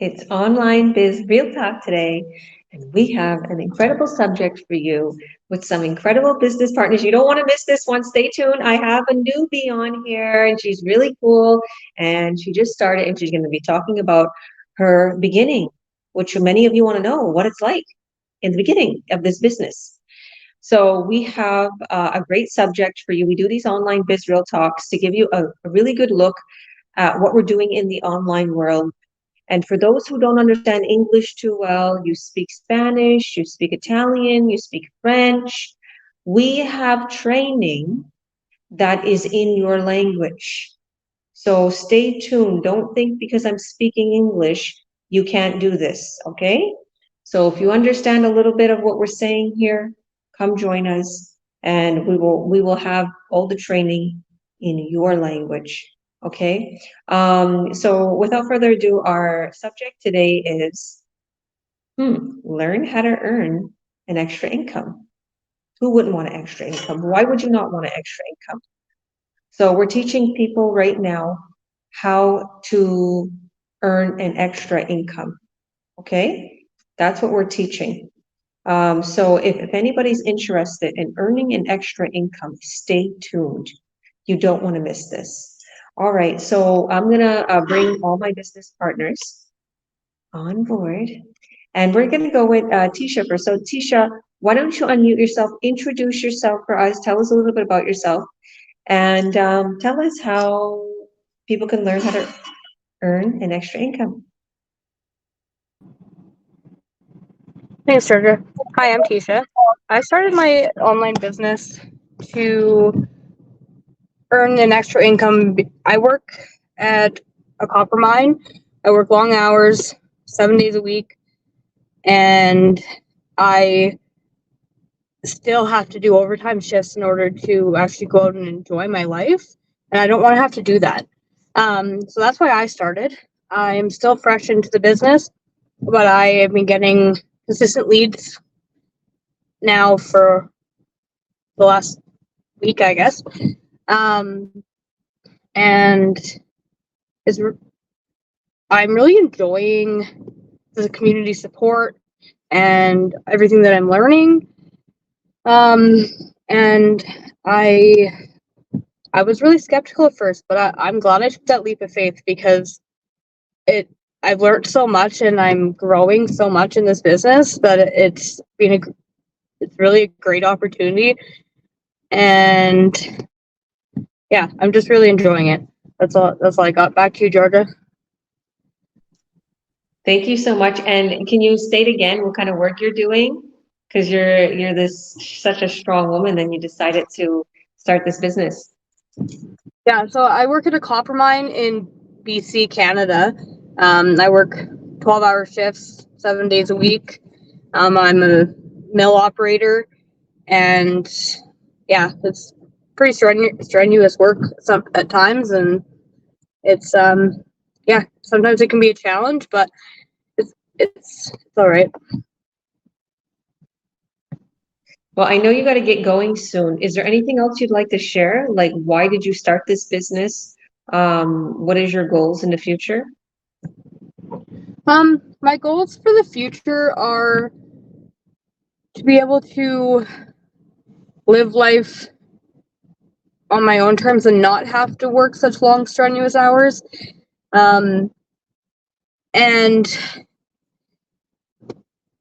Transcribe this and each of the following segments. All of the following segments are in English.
It's Online Biz Real Talk today, and we have an incredible subject for you with some incredible business partners. You don't want to miss this one. Stay tuned. I have a newbie on here, and she's really cool, and she just started, and she's going to be talking about her beginning, which many of you want to know what it's like in the beginning of this business. So we have a great subject for you. We do these online biz real talks to give you a really good look at what we're doing in the online world. And for those who don't understand English too well, you speak Spanish, you speak Italian, you speak French, we have training that is in your language. So stay tuned. Don't think because I'm speaking English, you can't do this, okay? So if you understand a little bit of what we're saying here, come join us and we will have all the training in your language. Okay, so without further ado, our subject today is learn how to earn an extra income. Who wouldn't want an extra income? Why would you not want an extra income? So we're teaching people right now how to earn an extra income. Okay, that's what we're teaching. So if anybody's interested in earning an extra income, stay tuned. You don't want to miss this. All right, so I'm gonna bring all my business partners on board, and we're gonna go with Tisha first. So Tisha, why don't you unmute yourself, introduce yourself for us, tell us a little bit about yourself, and tell us how people can learn how to earn an extra income. Thanks, Georgia. Hi, I'm Tisha. I started my online business to earn an extra income. I work at a copper mine. I work long hours, 7 days a week, and I still have to do overtime shifts in order to actually go out and enjoy my life. And I don't want to have to do that. So that's why I started. I'm still fresh into the business, but I have been getting consistent leads now for the last week, I guess. And I'm really enjoying the community support and everything that I'm learning. And I was really skeptical at first, but I'm glad I took that leap of faith because I've learned so much and I'm growing so much in this business that it's really a great opportunity. And yeah, I'm just really enjoying it. That's all I got. Back to you, Georgia. Thank you so much. And can you state again what kind of work you're doing? Because you're this such a strong woman, and you decided to start this business. Yeah, so I work at a copper mine in BC, Canada. I work 12-hour shifts, 7 days a week. I'm a mill operator, and yeah, it's pretty strenuous work at times, and it's yeah, sometimes it can be a challenge, but it's all right. Well, I know you got to get going soon. Is there anything else you'd like to share? Like, why did you start this business? What is your goals in the future? My goals for the future are to be able to live life on my own terms and not have to work such long, strenuous hours. And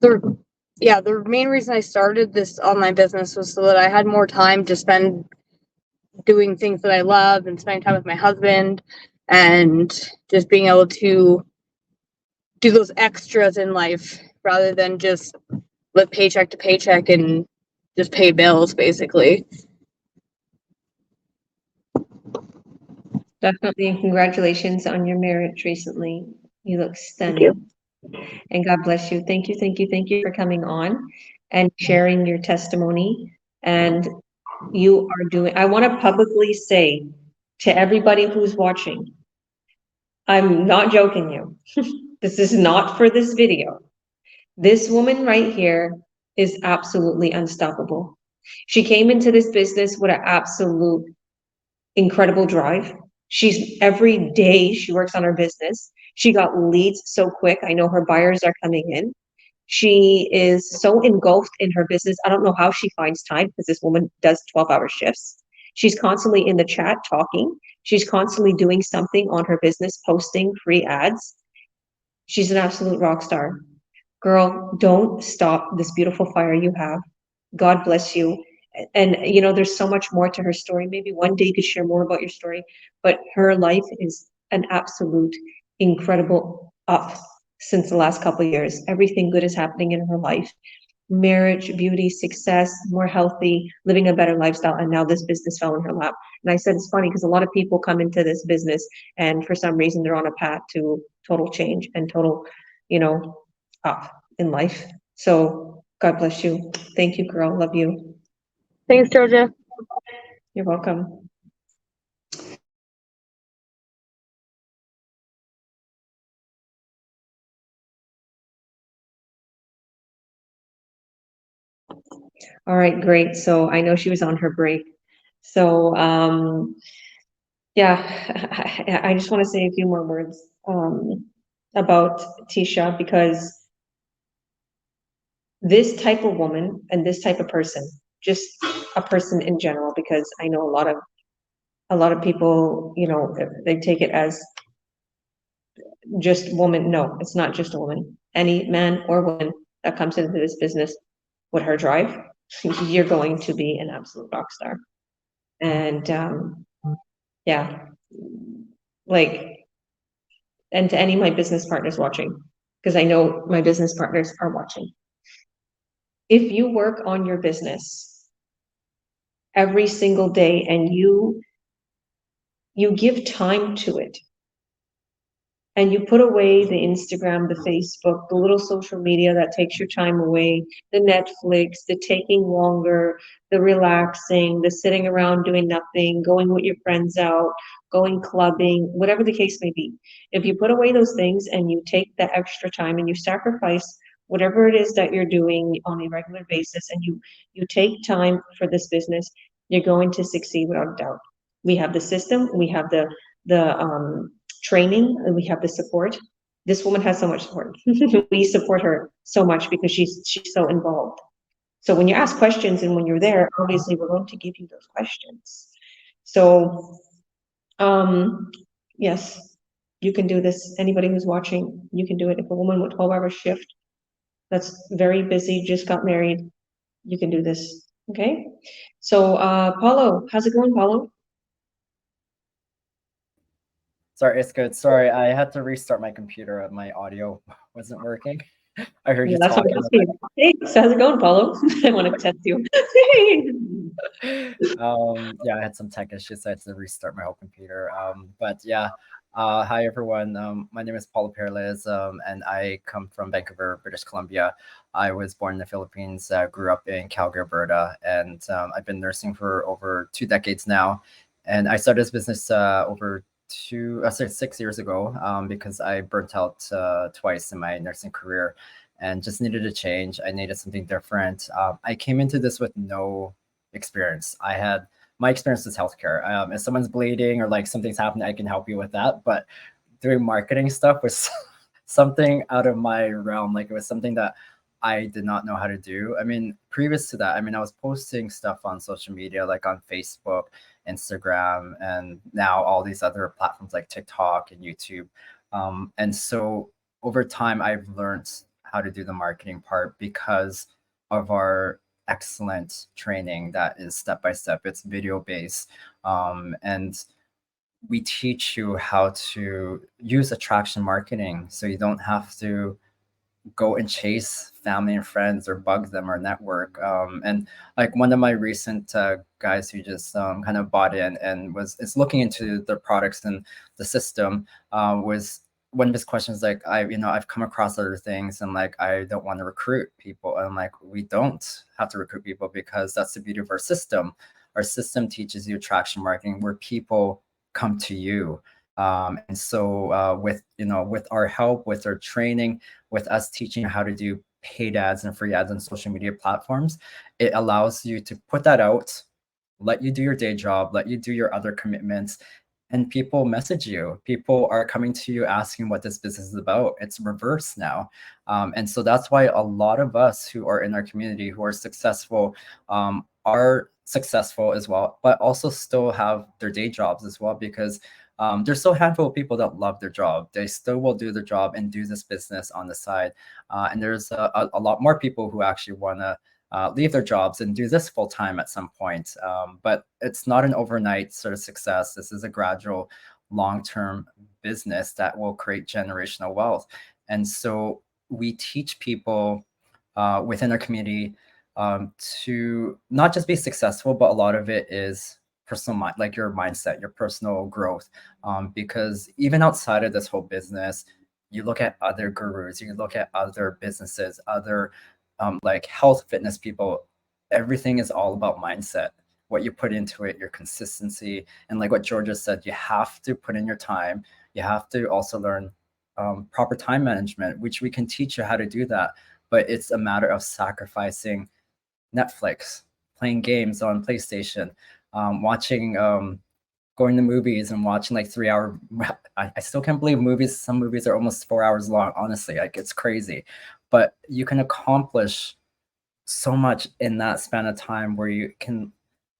the main reason I started this online business was so that I had more time to spend doing things that I love and spending time with my husband and just being able to do those extras in life rather than just live paycheck to paycheck and just pay bills, basically. Definitely, and congratulations on your marriage recently. You look stunning. Thank you. And God bless you. Thank you for coming on and sharing your testimony. And you are doing, I want to publicly say to everybody who's watching, I'm not joking you. This is not for this video. This woman right here is absolutely unstoppable. She came into this business with an absolute incredible drive. Every day she works on her business. She got leads so quick. I know her buyers are coming in. She is so engulfed in her business. I don't know how she finds time because this woman does 12-hour shifts. She's constantly in the chat talking. She's constantly doing something on her business, posting free ads. She's an absolute rock star. Girl, don't stop this beautiful fire you have. God bless you. And there's so much more to her story. Maybe one day you could share more about your story, but her life is an absolute incredible up since the last couple of years. Everything good is happening in her life. Marriage, beauty, success, more healthy, living a better lifestyle, and now this business fell in her lap. And I said it's funny because a lot of people come into this business and for some reason they're on a path to total change and total, up in life. So God bless you. Thank you, girl. Love you. Thanks, Georgia. You're welcome. All right, great. So I know she was on her break. So yeah, I just want to say a few more words about Tisha, because this type of woman and this type of person, just a person in general, because I know a lot of people, they take it as just woman. No, it's not just a woman. Any man or woman that comes into this business with her drive, you're going to be an absolute rock star. And yeah, like, and to any of my business partners watching, because I know my business partners are watching. If you work on your business every single day and you give time to it, and you put away the Instagram, the Facebook, the little social media that takes your time away, the Netflix, the taking longer, the relaxing, the sitting around doing nothing, going with your friends out, going clubbing, whatever the case may be. If you put away those things and you take that extra time and you sacrifice whatever it is that you're doing on a regular basis, and you take time for this business, you're going to succeed without a doubt. We have the system, we have the training, and we have the support. This woman has so much support. We support her so much because she's so involved. So when you ask questions and when you're there, obviously we're going to give you those questions. So yes, you can do this. Anybody who's watching, you can do it. If a woman with 12-hour shift that's very busy, just got married, you can do this. Okay. So Paulo, how's it going, Paulo? Sorry, it's good. Sorry, I had to restart my computer. My audio wasn't working. I heard Yeah, you that's what I'm talking. asking. Hey, so how's it going, Paulo? I want to test you. Yeah, I had some tech issues, so I had to restart my whole computer. But yeah, hi everyone. My name is Paulo Perez, and I come from Vancouver, British Columbia. I was born in the Philippines, grew up in Calgary, Alberta, and I've been nursing for over 2 decades now. And I started this business over 6 years ago because I burnt out twice in my nursing career and just needed a change. I needed something different. I came into this with no experience. My experience is healthcare. If someone's bleeding or like something's happening, I can help you with that. But doing marketing stuff was something out of my realm. Like it was something that I did not know how to do. I mean, previous to that, I mean, I was posting stuff on social media, like on Facebook, Instagram, and now all these other platforms like TikTok and YouTube. And so over time, I've learned how to do the marketing part because of our excellent training that is step by step. It's video based, and we teach you how to use attraction marketing, so you don't have to go and chase family and friends or bug them or network. And like one of my recent guys who just kind of bought in and is looking into the products and the system was one of his questions like I've come across other things and like I don't want to recruit people, and I'm like, we don't have to recruit people because that's the beauty of our system. Our system teaches you attraction marketing where people come to you. And so with our help, with our training, with us teaching how to do paid ads and free ads on social media platforms, it allows you to put that out, let you do your day job, let you do your other commitments, and people message you. People are coming to you asking what this business is about. It's reverse now. And so that's why a lot of us who are in our community who are successful as well, but also still have their day jobs as well, because there's still a handful of people that love their job. They still will do their job and do this business on the side. And there's a lot more people who actually want to leave their jobs and do this full time at some point. But it's not an overnight sort of success. This is a gradual, long term business that will create generational wealth. And so we teach people within our community to not just be successful, but a lot of it is personal, like your mindset, your personal growth. Because even outside of this whole business, you look at other gurus, you look at other businesses, other like health fitness people, everything is all about mindset, what you put into it, your consistency. And like what Georgia said, you have to put in your time. You have to also learn proper time management, which we can teach you how to do that. But it's a matter of sacrificing Netflix, playing games on PlayStation, watching, going to movies and watching like 3 hour. I still can't believe movies. Some movies are almost 4 hours long. Honestly, like it's crazy. But you can accomplish so much in that span of time where you can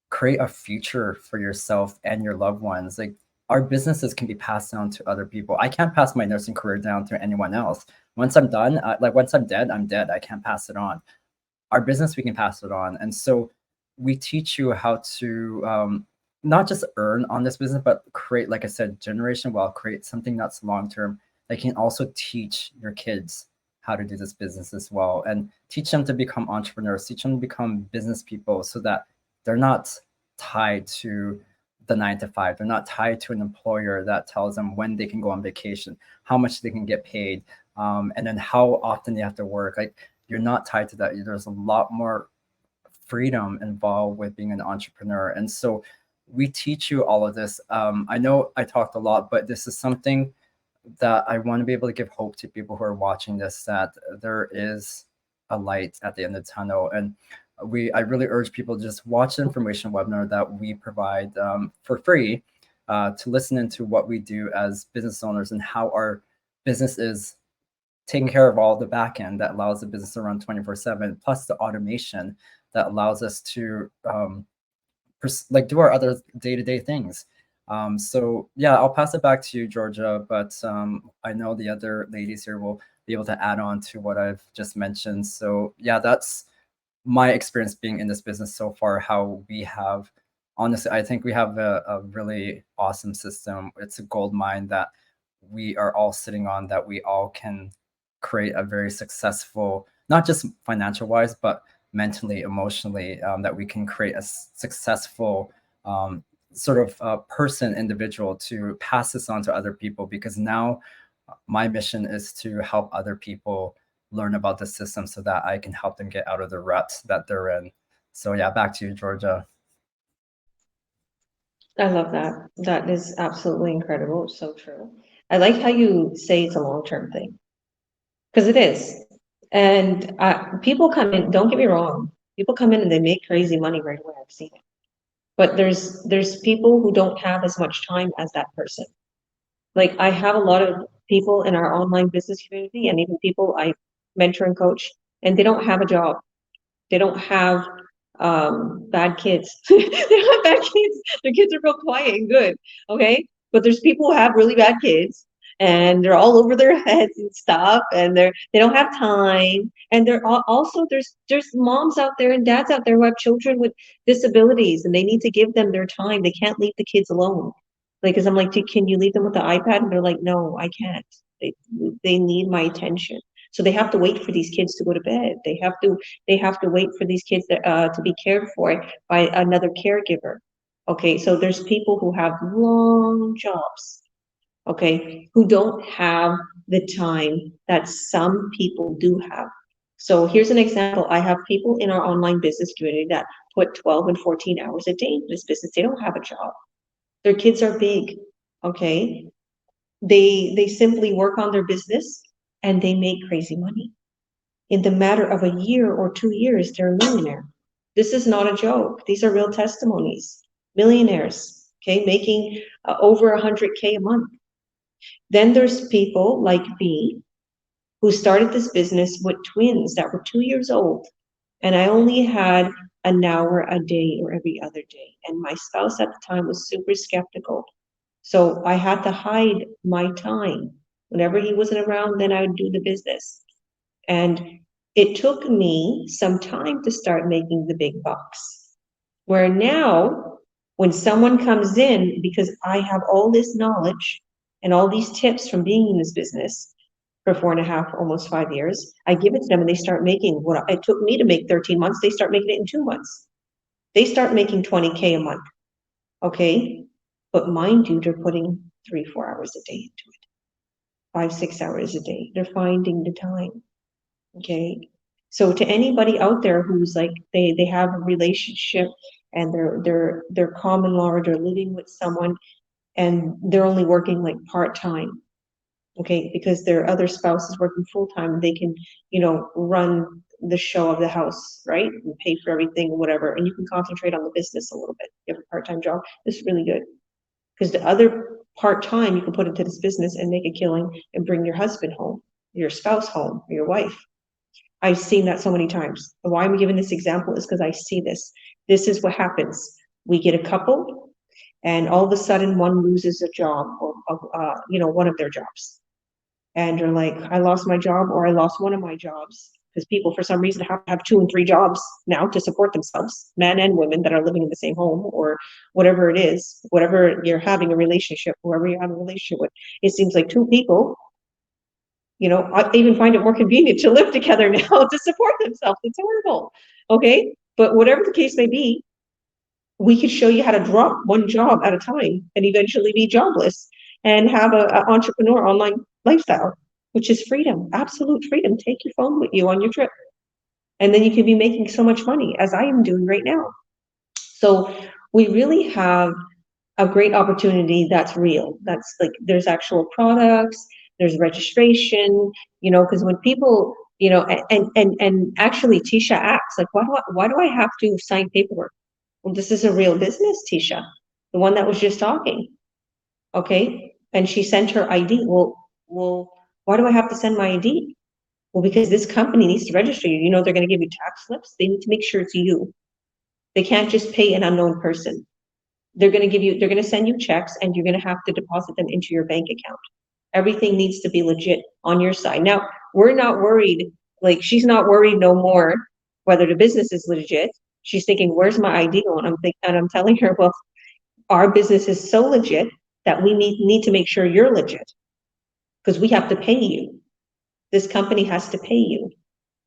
create a future for yourself and your loved ones. Like our businesses can be passed down to other people. I can't pass my nursing career down to anyone else. Once I'm done, once I'm dead, I'm dead. I can't pass it on. Our business, we can pass it on. And so we teach you how to not just earn on this business, but create, like I said, generation wealth, create something that's long term that can also teach your kids how to do this business as well, and teach them to become entrepreneurs, teach them to become business people, so that they're not tied to the 9 to 5. They're not tied to an employer that tells them when they can go on vacation, how much they can get paid, and then how often they have to work. Like you're not tied to that. There's a lot more freedom involved with being an entrepreneur. And so we teach you all of this. I know I talked a lot, but this is something that I want to be able to give hope to people who are watching this, that there is a light at the end of the tunnel. And I really urge people to just watch the information webinar that we provide for free to listen into what we do as business owners and how our business is taking care of all the back end that allows the business to run 24/7, plus the automation that allows us to do our other day-to-day things. So yeah, I'll pass it back to you, Georgia, but I know the other ladies here will be able to add on to what I've just mentioned. So yeah, that's my experience being in this business so far, how we have, honestly, I think we have a really awesome system. It's a gold mine that we are all sitting on, that we all can create a very successful, not just financial wise, but mentally, emotionally, that we can create a successful sort of individual to pass this on to other people. Because now my mission is to help other people learn about the system so that I can help them get out of the rut that they're in. So yeah, back to you, Georgia. I love that. That is absolutely incredible. So true. I like how you say it's a long-term thing, because it is. And people come in, don't get me wrong, people come in and they make crazy money right away. I've seen it. But there's people who don't have as much time as that person. Like I have a lot of people in our online business community, and even people I mentor and coach, and they don't have a job. They don't have bad kids. They don't have bad kids. Their kids are real quiet and good. Okay. But there's people who have really bad kids, and they're all over their heads and stuff, and they don't have time. And they're also there's moms out there and dads out there who have children with disabilities, and they need to give them their time. They can't leave the kids alone. Like, cause I'm like, can you leave them with the iPad? And they're like, no, I can't. They need my attention. So they have to wait for these kids to go to bed. They have to wait for these kids to be cared for by another caregiver. Okay, so there's people who have long jobs, okay, who don't have the time that some people do have. So here's an example. I have people in our online business community that put 12 and 14 hours a day in this business. They don't have a job. Their kids are big, okay? They simply work on their business and they make crazy money. In the matter of a year or 2 years, they're a millionaire. This is not a joke. These are real testimonies. Millionaires. okay, making over 100K a month. Then there's people like me who started this business with twins that were 2 years old, and I only had an hour a day or every other day. And my spouse at the time was super skeptical. So I had to hide my time. Whenever he wasn't around, then I would do the business. And it took me some time to start making the big bucks. Where now, when someone comes in, because I have all this knowledge and all these tips from being in this business for 4.5, almost 5 years, I give it to them and they start making what it took me to make 13 months, they start making it in 2 months. They start making 20K a month. Okay. But mind you, they're putting 3, 4 hours a day into it, 5, 6 hours a day. They're finding the time. Okay. So to anybody out there who's like they have a relationship and they're common law or they're living with someone and they're only working like part-time, okay, because their other spouse is working full-time, they can, run the show of the house, right? And pay for everything, whatever, and you can concentrate on the business a little bit. You have a part-time job, this is really good. Because the other part-time you can put into this business and make a killing and bring your husband home, your spouse home, or your wife. I've seen that so many times. Why I'm giving this example is because I see this. This is what happens. We get a couple, and all of a sudden one loses a job or, one of their jobs. And they're like, I lost my job or I lost one of my jobs. Because people, for some reason, have 2 and 3 jobs now to support themselves, men and women that are living in the same home or whatever it is, whatever you're having a relationship, whoever you have a relationship with. It seems like 2 people, I even find it more convenient to live together now to support themselves. It's horrible. Okay. But whatever the case may be, we could show you how to drop one job at a time and eventually be jobless and have a entrepreneur online lifestyle, which is freedom, absolute freedom. Take your phone with you on your trip. And then you can be making so much money as I am doing right now. So we really have a great opportunity that's real. That's like there's actual products, there's registration, because when people, and actually Tisha asks, like, why do I have to sign paperwork? Well, this is a real business, Tisha, the one that was just talking. Okay. And she sent her ID. Well, why do I have to send my ID? Well, because this company needs to register you. They're going to give you tax slips. They need to make sure it's you. They can't just pay an unknown person. They're going to send you checks and you're going to have to deposit them into your bank account. Everything needs to be legit on your side. Now, we're not worried, like she's not worried no more whether the business is legit. She's thinking, where's my ID going? And I'm telling her, well, our business is so legit that we need to make sure you're legit because we have to pay you. This company has to pay you.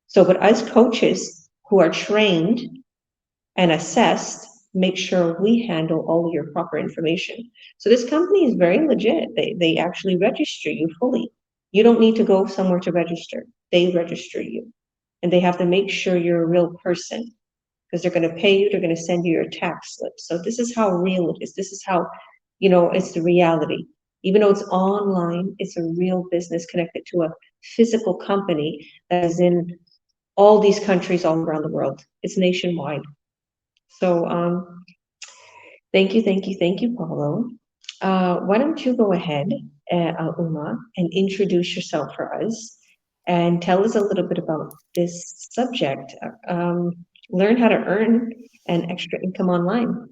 So, but as coaches who are trained and assessed, make sure we handle all of your proper information. So this company is very legit. They actually register you fully. You don't need to go somewhere to register. They register you. And they have to make sure you're a real person because they're going to pay you, they're going to send you your tax slip. So this is how real it is. This is how, it's the reality. Even though it's online, it's a real business connected to a physical company that is in all these countries all around the world. It's nationwide. So thank you, Paulo. Why don't you go ahead, Uma, and introduce yourself for us and tell us a little bit about this subject. Learn how to earn an extra income online.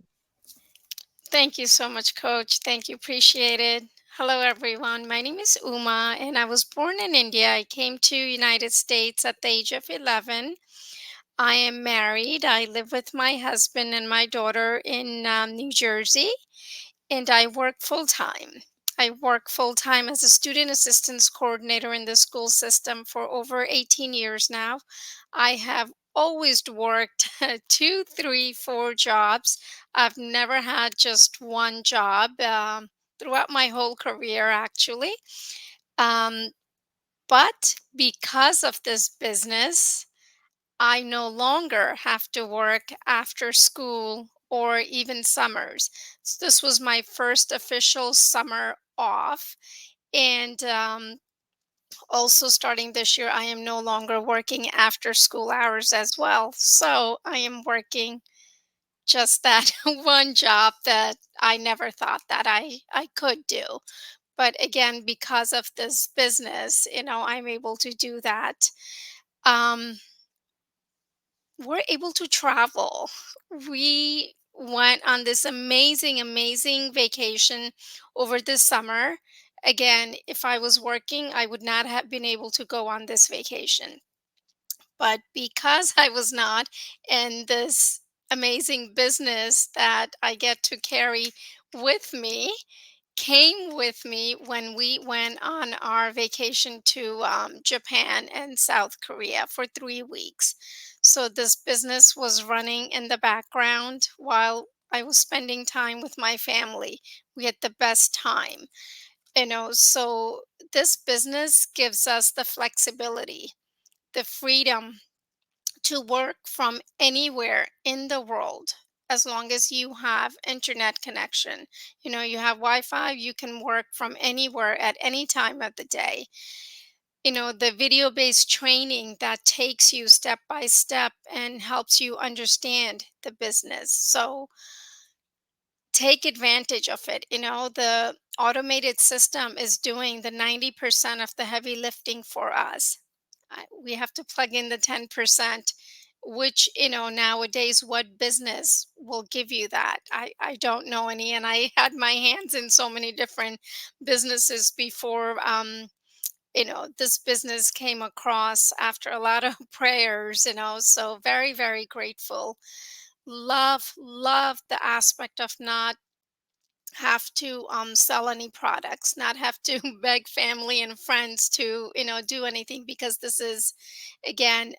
Thank you so much, Coach. Thank you. Appreciate it. Hello, everyone. My name is Uma, and I was born in India. I came to United States at the age of 11. I am married. I live with my husband and my daughter in New Jersey, and I work full time. I work full time as a student assistance coordinator in the school system for over 18 years now. I have always worked 2, 3, 4 jobs. I've never had just one job throughout my whole career, actually. Um, but because of this business, I no longer have to work after school or even summers. So this was my first official summer off. And also starting this year, I am no longer working after school hours as well. So I am working just that one job that I never thought that I could do. But again, because of this business, I'm able to do that. Um, we're able to travel. We went on this amazing, amazing vacation over this summer. Again, if I was working, I would not have been able to go on this vacation. But because I was not, and this amazing business that I get to carry with me came with me when we went on our vacation to Japan and South Korea for 3 weeks. So this business was running in the background while I was spending time with my family. We had the best time, So this business gives us the flexibility, the freedom to work from anywhere in the world as long as you have internet connection. You have Wi-Fi, you can work from anywhere at any time of the day. The video based training that takes you step by step and helps you understand the business. So take advantage of it. The automated system is doing the 90% of the heavy lifting for us. We have to plug in the 10%, which, nowadays, what business will give you that? I don't know any. And I had my hands in so many different businesses before. This business came across after a lot of prayers, so very, very grateful. Love the aspect of not have to sell any products, not have to beg family and friends to do anything, because this is, again,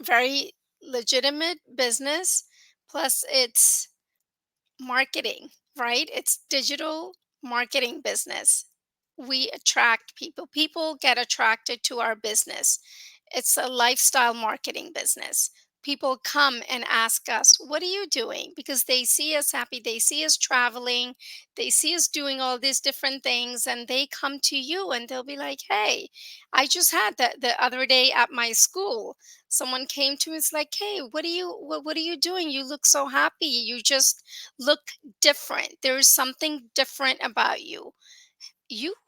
very legitimate business. Plus it's marketing, right? It's digital marketing business. We attract people. People get attracted to our business. It's a lifestyle marketing business. People come and ask us, "What are you doing?" Because they see us happy, they see us traveling, they see us doing all these different things, and they come to you and they'll be like, "Hey, I just had that the other day at my school. Someone came to me, it's like, "Hey, what are you doing? You look so happy. You just look different. There's something different about you.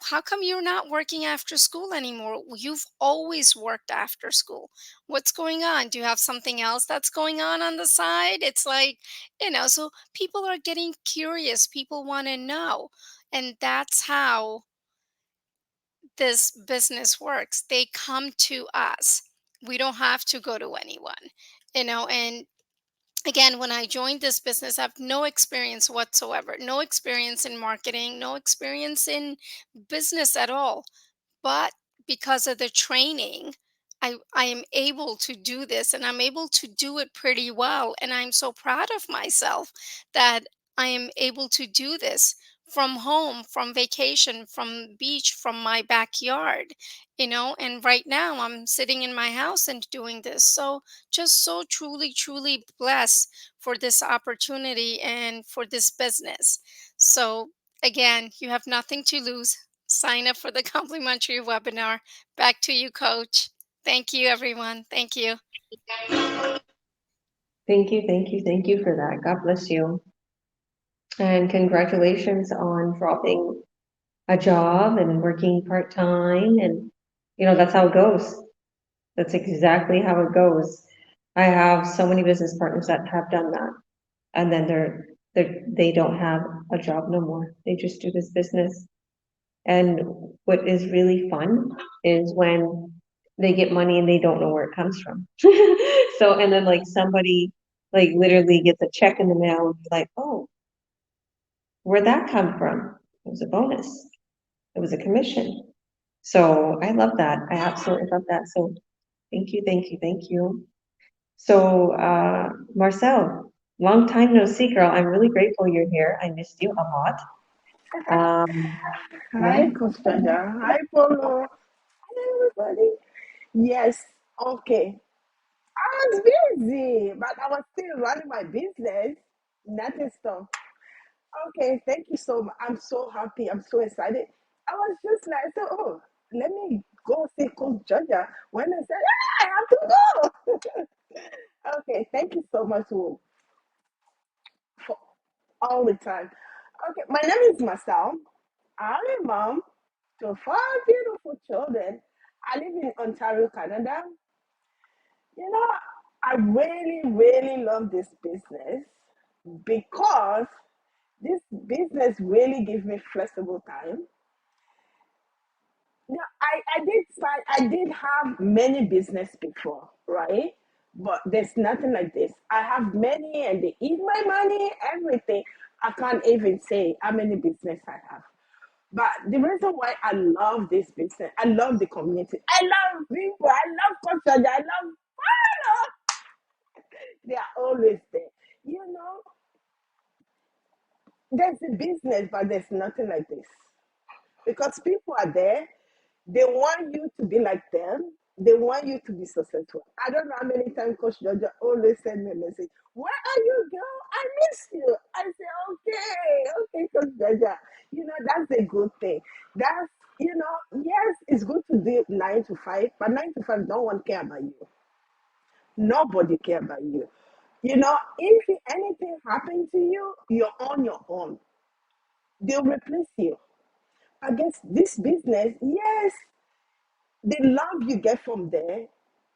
How come you're not working after school anymore? You've always worked after school. What's going on? Do you have something else that's going on the side?" It's like, so people are getting curious. People want to know. And that's how this business works. They come to us. We don't have to go to anyone, and again, when I joined this business, I have no experience whatsoever, no experience in marketing, no experience in business at all. But because of the training, I am able to do this, and I'm able to do it pretty well. And I'm so proud of myself that I am able to do this from home, from vacation, from beach, from my backyard, and right now I'm sitting in my house and doing this. So just so truly, truly blessed for this opportunity and for this business. So again, you have nothing to lose. Sign up for the complimentary webinar. Back to you, Coach. Thank you, everyone. Thank you. Thank you, thank you, thank you for that. God bless you. And congratulations on dropping a job and working part-time, and that's how it goes. That's exactly how it goes. I have so many business partners that have done that, and then they don't have a job no more. They just do this business. And what is really fun is when they get money and they don't know where it comes from. So, and then like somebody like literally gets a check in the mail and be like, "Oh, where'd that come from?" It was a bonus. It was a commission. So I love that. I absolutely love that. So thank you, thank you, thank you. So, Marcel, long time no see, girl. I'm really grateful you're here. I missed you a lot. Hi, Yeah. Coach Jaja. Hi, Polo. Hi, everybody. Yes, okay. I was busy, but I was still running my business. Nothing stuff. Okay, thank you so much. I'm so happy. I'm so excited. I was just like, so, oh, let me go see Coach Jaja. When I said, I have to go. Okay, thank you so much. all the time. Okay, my name is Marcel. I'm a mom to four beautiful children. I live in Ontario, Canada. You know, I really, really love this business because this business really gives me flexible time. No, I did have many business before, right? But there's nothing like this. I have many and they eat my money, everything. I can't even say how many business I have. But the reason why I love this business, I love the community. I love people. I love culture. I love, they are always there. You know, there's a business, but there's nothing like this. Because people are there, they want you to be like them. They want you to be successful. I don't know how many times Coach Georgia always send me a message. Where are you, girl? I miss you. I say, okay, Coach Georgia. You know, that's a good thing. That's, you know, yes, it's good to do 9 to 5, but 9 to 5, no one care about you. Nobody care about you. You know, if anything happened to you, you're on your own. They'll replace you. I guess this business, yes, the love you get from there,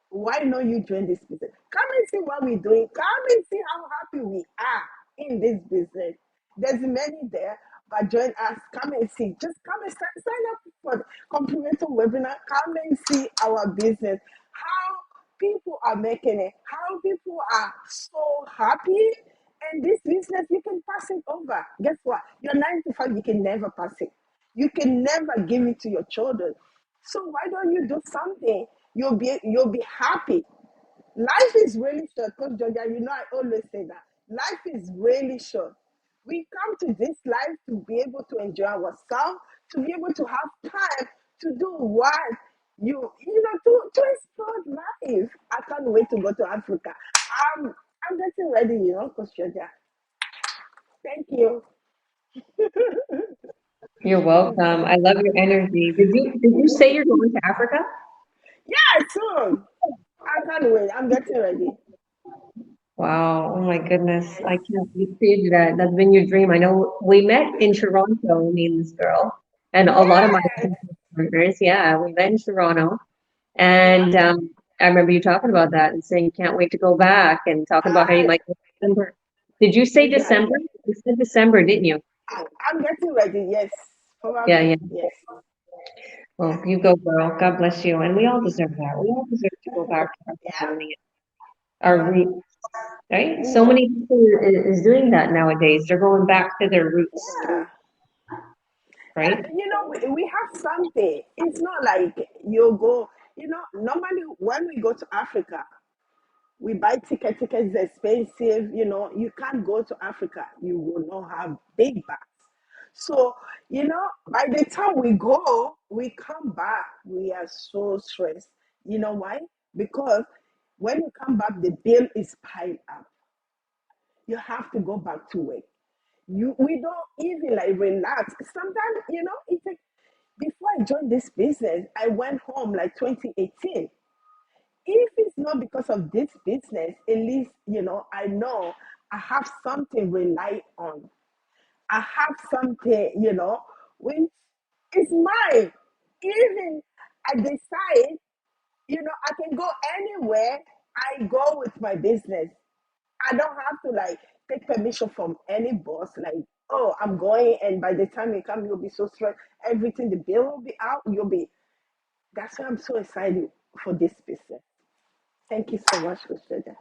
why not you join this business? Come and see what we're doing. Come and see how happy we are in this business. There's many there, but join us. Come and see. Just come and sign up for the complimentary webinar. Come and see our business. How people are making it. How people are so happy. And this business, you can pass it over. Guess what? Your 9 to 5, you can never pass it. You can never give it to your children. So why don't you do something? You'll be happy. Life is really short, Coach Georgia. You know I always say that. Life is really short. We come to this life to be able to enjoy ourselves, to be able to have time to do what to explore life. I can't wait to go to Africa. I'm getting ready, Coach Georgia. Thank you. You're welcome. I love your energy. Did you say you're going to Africa? Yeah, soon. I can't wait. I'm getting ready. Wow. Oh my goodness. I can't believe that. That's been your dream. I know we met in Toronto, me and this girl, and a lot of my Yes. partners. Yeah, we met in Toronto. And I remember you talking about that and saying you can't wait to go back and talking about how you I, might go in December. Did you say December? exactly. You said December, didn't you? I'm getting ready. Yes. Yeah, Probably. yeah. Yes. Well, you go, girl. God bless you. And we all deserve that. We all deserve to go back to our Yeah. family, our Yeah. roots, right? So Mm-hmm. many people is doing that nowadays. They're going back to their roots, Yeah. right? We have something. It's not like you go, normally when we go to Africa, we buy tickets are expensive, you can't go to Africa. You will not have big bags. So, by the time we go, we come back, we are so stressed. You know why? Because when you come back, the bill is piled up. You have to go back to work. We don't even like relax. Sometimes, it takes before I joined this business, I went home like 2018. If it's not because of this business, at least, I know I have something to rely on. I have something, which is mine. Even I decide, I can go anywhere. I go with my business. I don't have to like take permission from any boss. Like, oh, I'm going, and by the time you come, you'll be so stressed. Everything, the bill will be out. You'll be. That's why I'm so excited for this business. Thank you so much, Christina.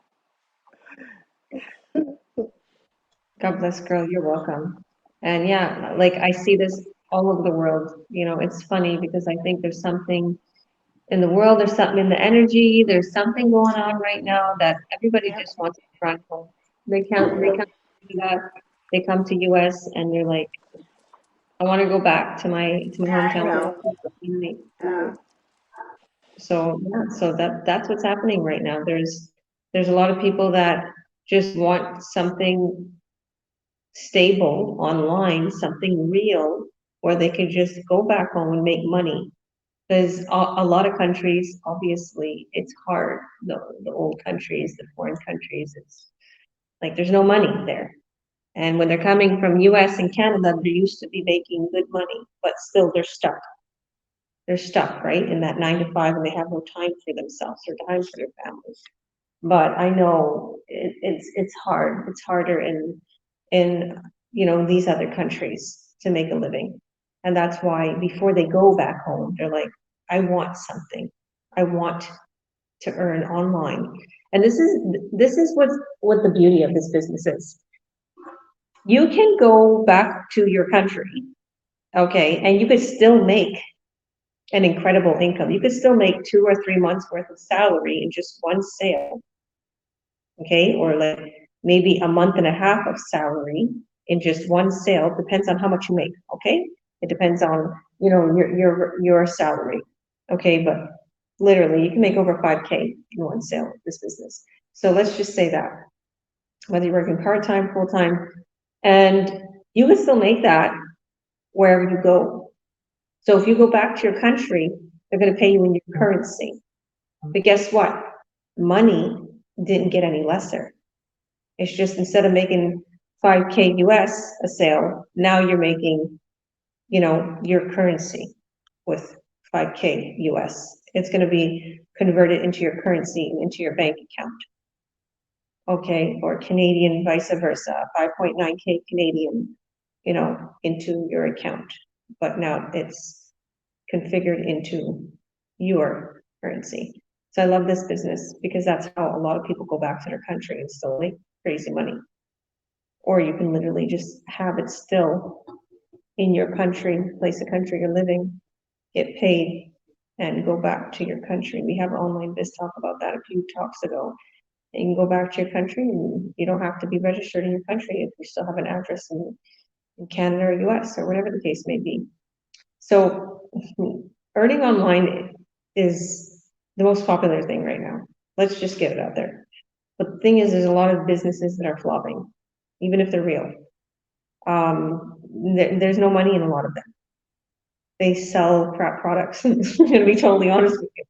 God bless, girl. You're welcome. And yeah, like I see this all over the world. It's funny because I think there's something in the world, there's something in the energy, there's something going on right now that everybody Yeah. just wants to run home. They come to that, they come to US and they're like, I want to go back to my Yeah, I hometown. know. Yeah. So yeah, so that's what's happening right now. There's a lot of people that just want something stable online, something real, where they can just go back home and make money. Because a lot of countries, obviously, it's hard. The old countries, the foreign countries, it's like there's no money there. And when they're coming from US and Canada, they're used to be making good money, but still they're stuck. They're stuck, right, in that 9 to 5, and they have no time for themselves or time for their families. But I know it's hard. It's harder in these other countries to make a living. And that's why before they go back home, they're like, I want something. I want to earn online. And this is what the beauty of this business is. You can go back to your country, okay, and you could still make an incredible income. You could still make 2 or 3 months worth of salary in just one sale, okay, or like maybe a month and a half of salary in just one sale. Depends on how much you make, okay? It depends on your salary, okay? But literally, you can make over 5K in one sale of this business. So let's just say that, whether you're working part-time, full-time, and you can still make that wherever you go. So if you go back to your country, they're going to pay you in your currency. But guess what? Money didn't get any lesser. It's just instead of making 5K US a sale, now you're making, your currency with 5K US. It's going to be converted into your currency and into your bank account. Okay, or Canadian, vice versa, 5.9K Canadian, into your account. But now it's configured into your currency. So I love this business because that's how a lot of people go back to their country and still make crazy money. Or you can literally just have it still in your country, place of country you're living, get paid, and go back to your country. We have an online biz talk about that a few talks ago. And you can go back to your country and you don't have to be registered in your country if you still have an address in Canada or US or whatever the case may be. So earning online is the most popular thing right now. Let's just get it out there. But the thing is, there's a lot of businesses that are flopping, even if they're real. There's no money in a lot of them. They sell crap products. I'm gonna be totally honest with you.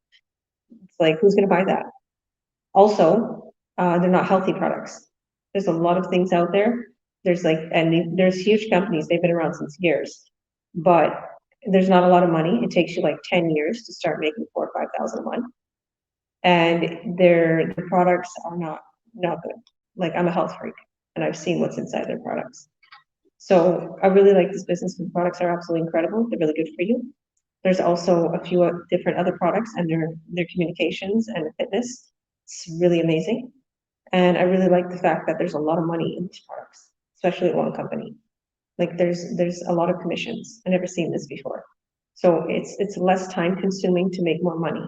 It's like, who's gonna buy that? Also, they're not healthy products. There's a lot of things out there. There's there's huge companies, they've been around since years, but there's not a lot of money. It takes you like 10 years to start making 4,000 or 5,000 a month. And the products are not good. Like, I'm a health freak and I've seen what's inside their products. So I really like this business. The products are absolutely incredible. They're really good for you. There's also a few different other products and their communications and fitness. It's really amazing. And I really like the fact that there's a lot of money in these products, especially at one company. Like, there's a lot of commissions. I've never seen this before. So it's less time consuming to make more money.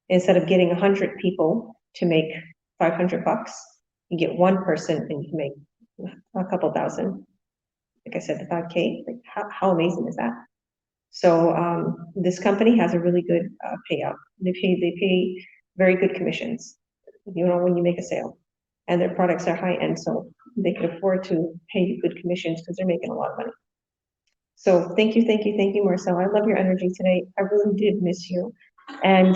Instead of getting 100 people to make $500, you get one person and you can make a couple thousand. Like I said, the 5K, like how amazing is that? So this company has a really good payout. They pay very good commissions, when you make a sale. And their products are high end, so they can afford to pay you good commissions because they're making a lot of money. So thank you, Marcel. I love your energy today. I really did miss you. And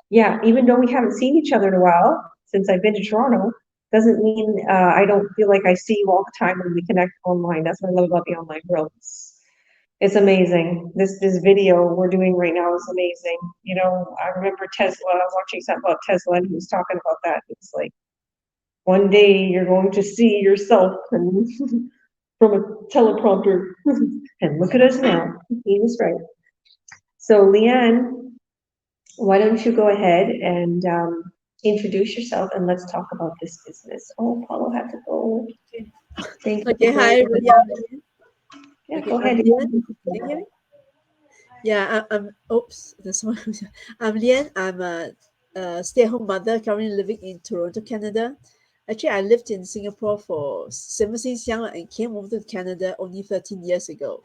yeah, even though we haven't seen each other in a while, since I've been to Toronto, doesn't mean I don't feel like I see you all the time when we connect online. That's what I love about the online world. It's amazing. This video we're doing right now is amazing. I remember Tesla, watching something about Tesla, and he was talking about that. It's like, one day you're going to see yourself and from a teleprompter. And look at us now. He was right. So Leanne, why don't you go ahead and introduce yourself and let's talk about this business. Oh, Paulo had to go. Thank you. Okay, hi everybody. Yeah, Okay, go ahead. Can you hear me? Yeah, oops, that's one. I'm Lian. I'm a stay-at-home mother currently living in Toronto, Canada. Actually, I lived in Singapore since young and came over to Canada only 13 years ago.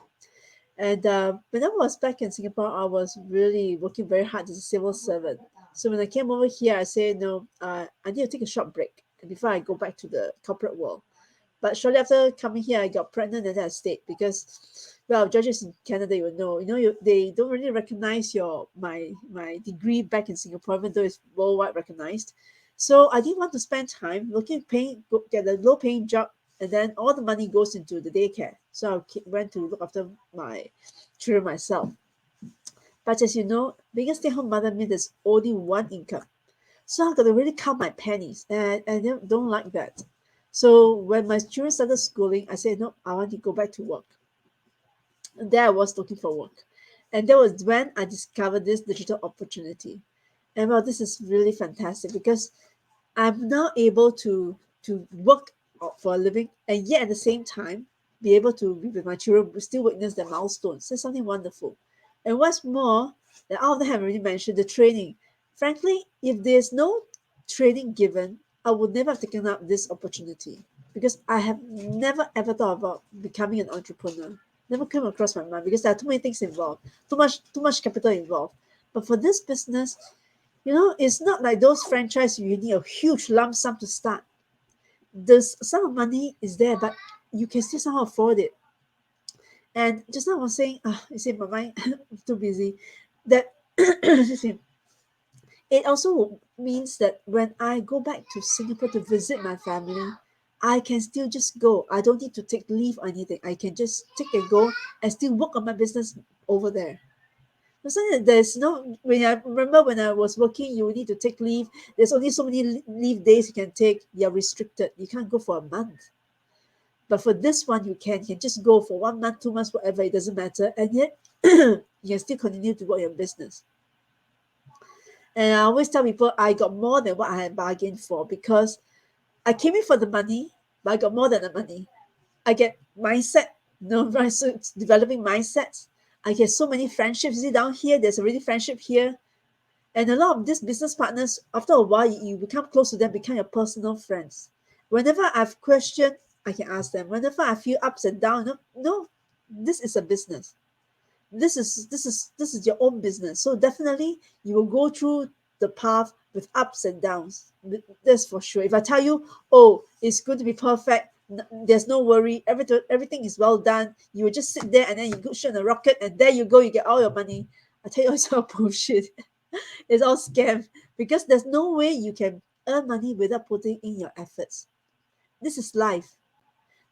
And when I was back in Singapore, I was really working very hard as a civil servant. So when I came over here, I said, no, I need to take a short break before I go back to the corporate world. But shortly after coming here, I got pregnant and I stayed because, well, judges in Canada, they don't really recognize my degree back in Singapore, even though it's worldwide recognized. So I didn't want to spend time get a low-paying job and then all the money goes into the daycare. So I went to look after my children myself. But as you know, being a stay-at-home mother means there's only one income. So I've got to really count my pennies, and I don't like that. So when my children started schooling, I said, no, I want to go back to work. And there I was looking for work. And that was when I discovered this digital opportunity. And well, this is really fantastic because I'm now able to work for a living and yet at the same time be able to be with my children, still witness their milestones. That's something wonderful. And what's more, that all of them have already mentioned the training. Frankly, if there's no training given, I would never have taken up this opportunity because I have never ever thought about becoming an entrepreneur. Never came across my mind because there are too many things involved, too much capital involved. But for this business, it's not like those franchise you need a huge lump sum to start. The sum of money is there, but you can still somehow afford it. And just now I was saying, you see, my mind too busy. That it also means that when I go back to Singapore to visit my family, I can still just go. I don't need to take leave or anything. I can just take and go and still work on my business over there. There's no, when I remember when I was working, you need to take leave. There's only so many leave days you can take. You're restricted. You can't go for a month. But for this one, you can just go for 1 month, 2 months, whatever. It doesn't matter. And yet, you can still continue to work your business. And I always tell people I got more than what I had bargained for because I came in for the money, but I got more than the money. I get mindset, right? So it's developing mindsets. I get so many friendships. See down here, there's already friendship here. And a lot of these business partners, after a while, you become close to them, become your personal friends. Whenever I've questioned, I can ask them. Whenever I feel ups and downs, no, this is a business. This is your own business. So definitely you will go through the path with ups and downs. That's for sure. If I tell you, oh, it's going to be perfect, there's no worry, everything is well done, you will just sit there and then you go shoot on a rocket and there you go, you get all your money. I tell you, it's all bullshit. It's all scam because there's no way you can earn money without putting in your efforts. This is life.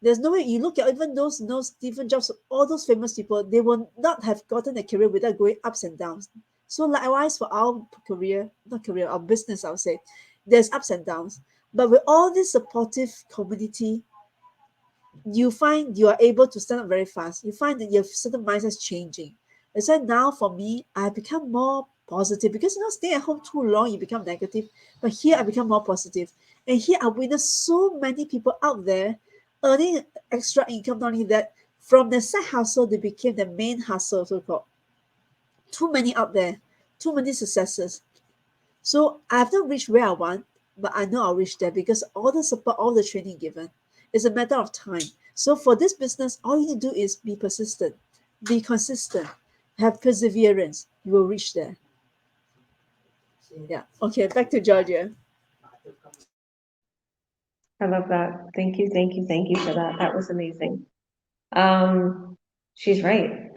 There's no way. You look at even those Stephen Jobs, all those famous people, they will not have gotten a career without going ups and downs. So likewise for our our business, I'll say, there's ups and downs. But with all this supportive community, you find you are able to stand up very fast. You find that your certain mindsets changing. And so now for me, I become more positive because stay at home too long, you become negative. But here I become more positive. And here I witness so many people out there earning extra income. Not only that, from the side hustle, they became the main hustle, so called. Too many out there, too many successes. So I have not reached where I want, but I know I'll reach there because all the support, all the training given, is a matter of time. So for this business, all you need to do is be persistent, be consistent, have perseverance. You will reach there. Yeah. Okay, back to Georgia. I love that. Thank you for that. That was amazing. She's right.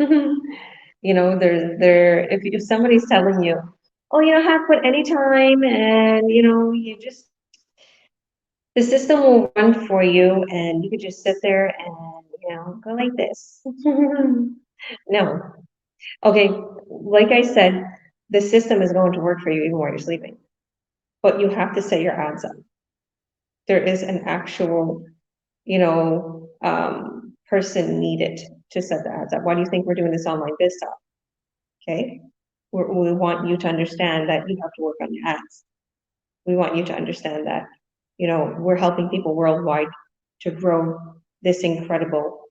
If somebody's telling you, oh, you don't have to put any time and the system will run for you and you could just sit there and go like this. No. Okay, like I said, the system is going to work for you even while you're sleeping. But you have to set your ads up. There is an actual, person needed to set the ads up. Why do you think we're doing this online biz talk? Okay, we want you to understand that you have to work on your ads. We want you to understand that, we're helping people worldwide to grow this incredible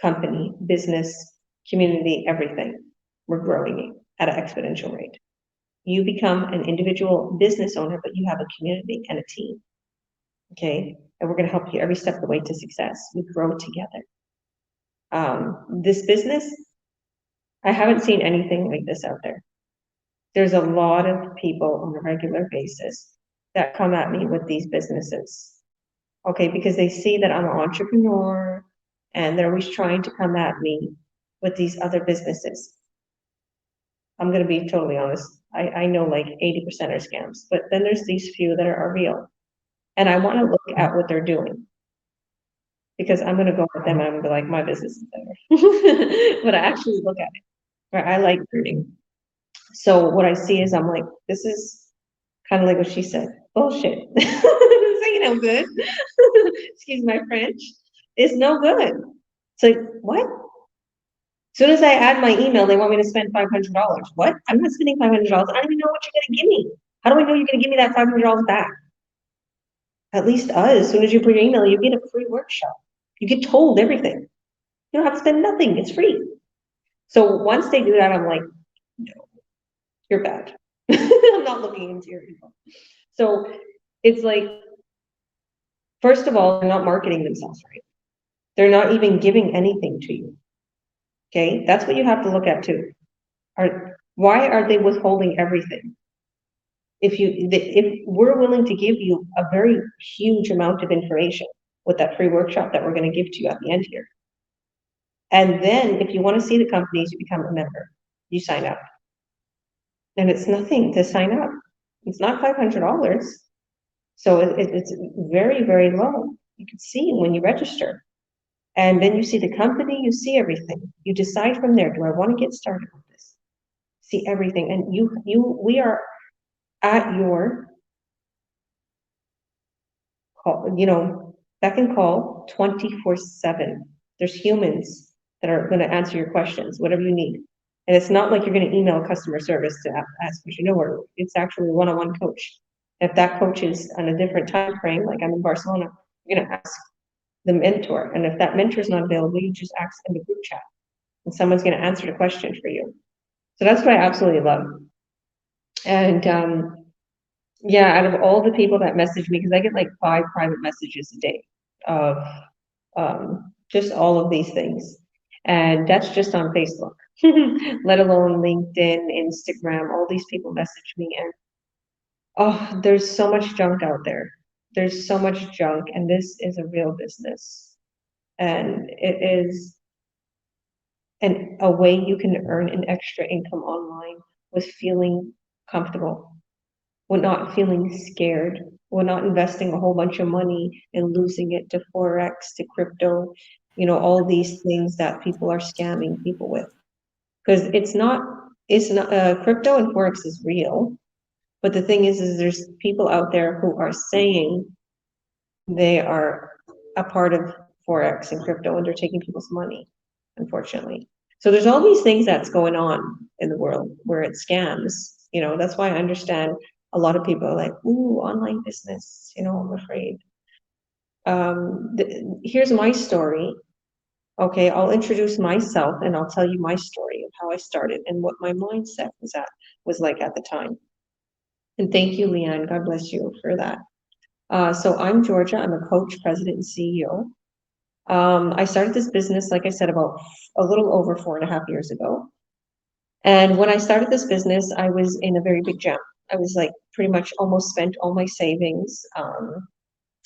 company, business, community, everything. We're growing it at an exponential rate. You become an individual business owner, but you have a community and a team. Okay, and we're going to help you every step of the way to success. We grow together. This business, I haven't seen anything like this out there. There's a lot of people on a regular basis that come at me with these businesses. Okay, because they see that I'm an entrepreneur and they're always trying to come at me with these other businesses. I'm going to be totally honest. I know like 80% are scams, but then there's these few that are real. And I want to look at what they're doing. because I'm gonna go with them and I'm gonna be like, my business is better. But I actually look at it, right? I like learning. So what I see is I'm like, this is kind of like what she said, bullshit. This ain't no good. Excuse my French. It's no good. It's like, what? As soon as I add my email, they want me to spend $500. What? I'm not spending $500. I don't even know what you're gonna give me. How do I know you're gonna give me that $500 back? At least as soon as you put your email, you get a free workshop. You get told everything. You don't have to spend nothing. It's free. So once they do that, I'm like, no, you're bad. I'm not looking into your info. So it's like, first of all, they're not marketing themselves right. They're not even giving anything to you. Okay, that's what you have to look at too. Why are they withholding everything? If we're willing to give you a very huge amount of information with that free workshop that we're going to give to you at the end here. And then if you want to see the companies, you become a member, you sign up. And it's nothing to sign up. It's not $500. So it's very, very low. You can see when you register. And then you see the company, you see everything. You decide from there, do I want to get started with this? See everything. And we are at your call, beck and call 24/7. There's humans that are going to answer your questions, whatever you need. And it's not like you're going to email customer service to ask what you know, or it's actually a one-on-one coach. If that coach is on a different time frame, like I'm in Barcelona, you're going to ask the mentor. And if that mentor is not available, you just ask in the group chat and someone's going to answer the question for you. So that's what I absolutely love. And yeah, out of all the people that message me, because I get like 5 private messages a day of just all of these things. And that's just on Facebook, let alone LinkedIn, Instagram, all these people message me. And oh, there's so much junk out there. There's so much junk, and this is a real business. And it is a way you can earn an extra income online with feeling comfortable, with not feeling scared, with not investing a whole bunch of money and losing it to Forex, to crypto, all these things that people are scamming people with. Because it's not crypto and Forex is real. But the thing is there's people out there who are saying they are a part of Forex and crypto and they're taking people's money, unfortunately. So there's all these things that's going on in the world where it scams. That's why I understand a lot of people are like, ooh, online business, I'm afraid. Here's my story. Okay, I'll introduce myself and I'll tell you my story of how I started and what my mindset was like at the time. And thank you, Leanne. God bless you for that. So I'm Georgia. I'm a coach, president, and CEO. I started this business, like I said, about a little over 4.5 years ago. And when I started this business, I was in a very big jam. I was like pretty much almost spent all my savings.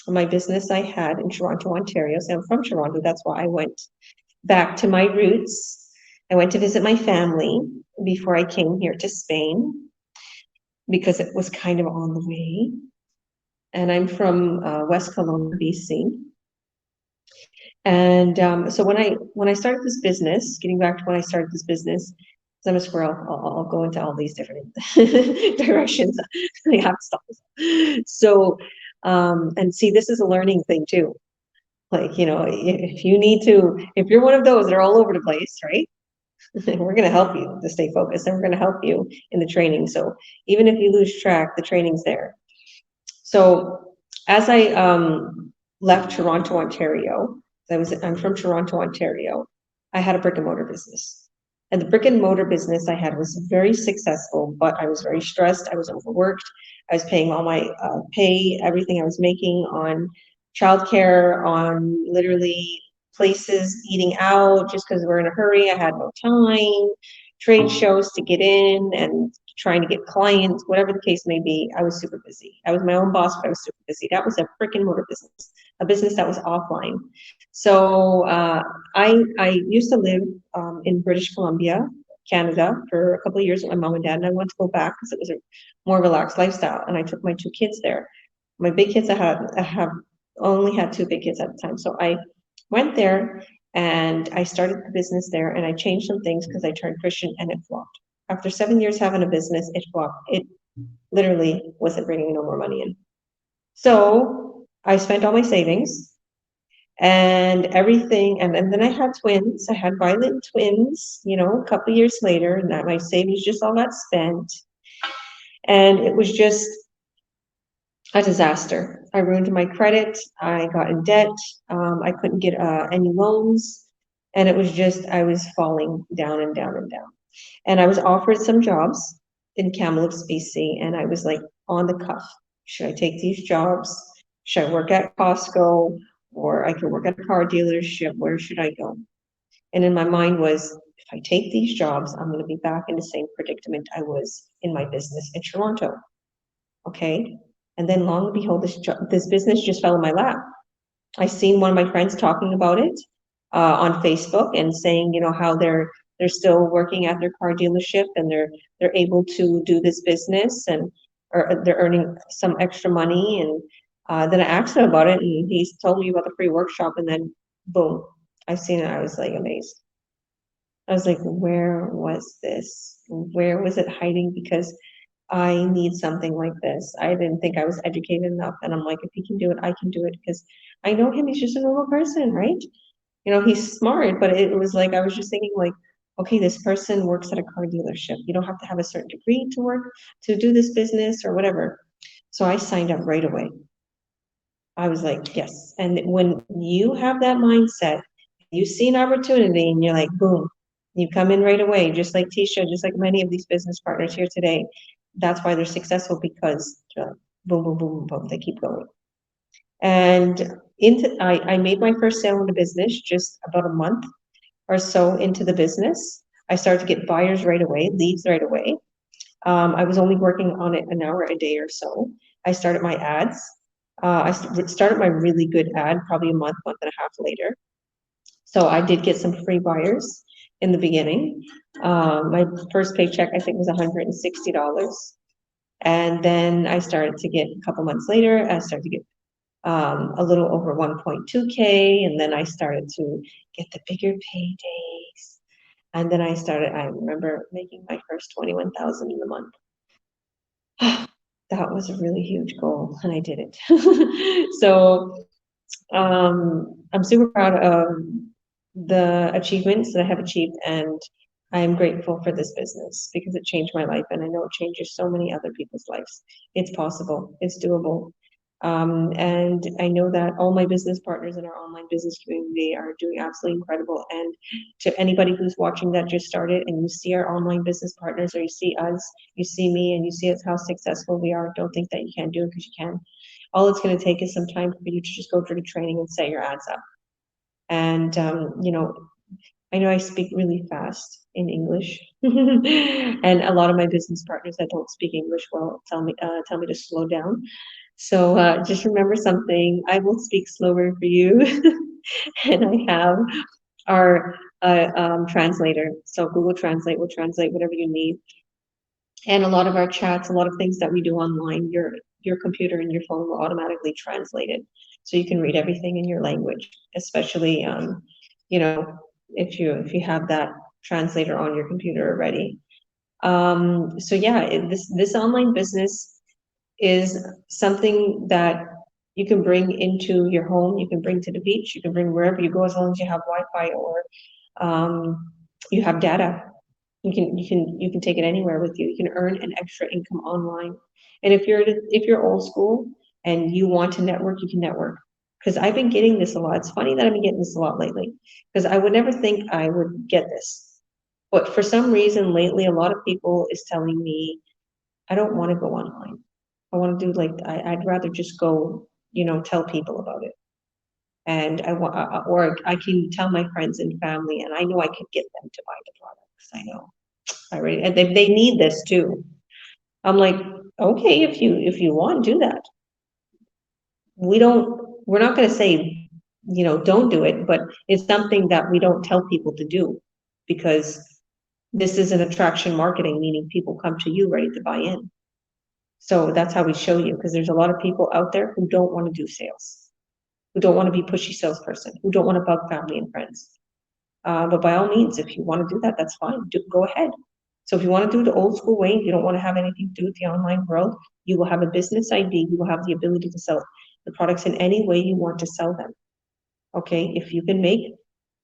My business I had in Toronto, Ontario. So I'm from Toronto. That's why I went back to my roots. I went to visit my family before I came here to Spain because it was kind of on the way. And I'm from West Kelowna, BC. And so when I started this business, getting back to when I started this business, because I'm a squirrel, I'll go into all these different directions. I have to stop this. So, and see, this is a learning thing too. Like, if you're one of those that are all over the place, right? We're going to help you to stay focused and we're going to help you in the training. So even if you lose track, the training's there. So as I left Toronto, Ontario, I'm from Toronto, Ontario, I had a brick and mortar business. And the brick and mortar business I had was very successful, but I was very stressed. I was overworked. I was paying all my pay, everything I was making on childcare, on literally places, eating out, just because we're in a hurry. I had no time, trade shows to get in and trying to get clients, whatever the case may be. I was super busy. I was my own boss, but I was super busy. That was a brick and mortar business, a business that was offline. So I used to live in British Columbia, Canada, for a couple of years with my mom and dad, and I wanted to go back because it was a more relaxed lifestyle. And I took my 2 kids there. My big kids, I have only had 2 big kids at the time. So I went there and I started the business there, and I changed some things because I turned Christian, and it flopped. After 7 years having a business, it flopped. It literally wasn't bringing no more money in. So I spent all my savings and everything. And then I had twins. I had violent twins, a couple years later, and that my savings just all got spent. And it was just a disaster. I ruined my credit. I got in debt. I couldn't get any loans. And it was just, I was falling down and down and down. And I was offered some jobs in Kamloops, BC, and I was like on the cuff. Should I take these jobs? Should I work at Costco? Or I could work at a car dealership? Where should I go? And in my mind was, if I take these jobs, I'm going to be back in the same predicament I was in my business in Toronto. Okay. And then long and behold, this business just fell in my lap. I seen one of my friends talking about it on Facebook and saying, how they're still working at their car dealership and they're able to do this business or they're earning some extra money. And then I asked him about it, and he told me about the free workshop, and then boom, I seen it. I was like amazed. I was like, where was this? Where was it hiding? Because I need something like this. I didn't think I was educated enough. And I'm like, if he can do it, I can do it, because I know him. He's just a normal person, right? He's smart, but it was like, I was just thinking like, okay, this person works at a car dealership. You don't have to have a certain degree to do this business or whatever. So I signed up right away. I was like, yes. And when you have that mindset, you see an opportunity and you're like, boom, you come in right away, just like Tisha, just like many of these business partners here today. That's why they're successful, because boom, boom, boom, boom, they keep going. And I made my first sale in the business just about a month or so into the business. I started to get buyers right away, leads right away. I was only working on it an hour a day or so. I started my ads. I started my really good ad probably a month and a half later. So I did get some free buyers in the beginning. My first paycheck, I think, was $160. And then I started to get, a couple months later, I started to get a little over 1.2K. And then I started to get the bigger paydays. And then I remember making my first $21,000 in a month. That was a really huge goal, and I did it. So I'm super proud of the achievements that I have achieved, and I am grateful for this business because it changed my life, and I know it changes so many other people's lives. It's possible, it's doable. And I know that all my business partners in our online business community are doing absolutely incredible. And to anybody who's watching that just started and you see our online business partners, or you see us, you see me, and you see us how successful we are, don't think that you can't do it, because you can. All it's going to take is some time for you to just go through the training and set your ads up. And I know I speak really fast in English, and a lot of my business partners that don't speak English well tell me to slow down. So just remember something: I will speak slower for you, and I have our translator. So Google Translate will translate whatever you need. And a lot of our chats, a lot of things that we do online, your computer and your phone will automatically translate it, so you can read everything in your language, especially if you have that translator on your computer already. So yeah, this online business is something that you can bring into your home, you can bring to the beach, you can bring wherever you go, as long as you have Wi-Fi or you have data. You can take it anywhere with you. You can earn an extra income online. And if you're old school and you want to network, you can network. Because I've been getting this a lot. It's funny that I've been getting this a lot lately, because I would never think I would get this. But for some reason lately, a lot of people is telling me, I don't want to go online. I want to do I'd rather just go, tell people about it. And or I can tell my friends and family, and I know I could get them to buy the products. I know. And they need this too. I'm like, okay, if you want, do that. We're not going to say, don't do it, but it's something that we don't tell people to do, because this is an attraction marketing, meaning people come to you ready to buy in. So that's how we show you, because there's a lot of people out there who don't want to do sales. who don't want to be a pushy salesperson, who don't want to bug family and friends. But by all means, if you want to do that, that's fine. Go ahead. So if you want to do it the old school way, you don't want to have anything to do with the online world, you will have a business ID, you will have the ability to sell the products in any way you want to sell them. Okay, if you can make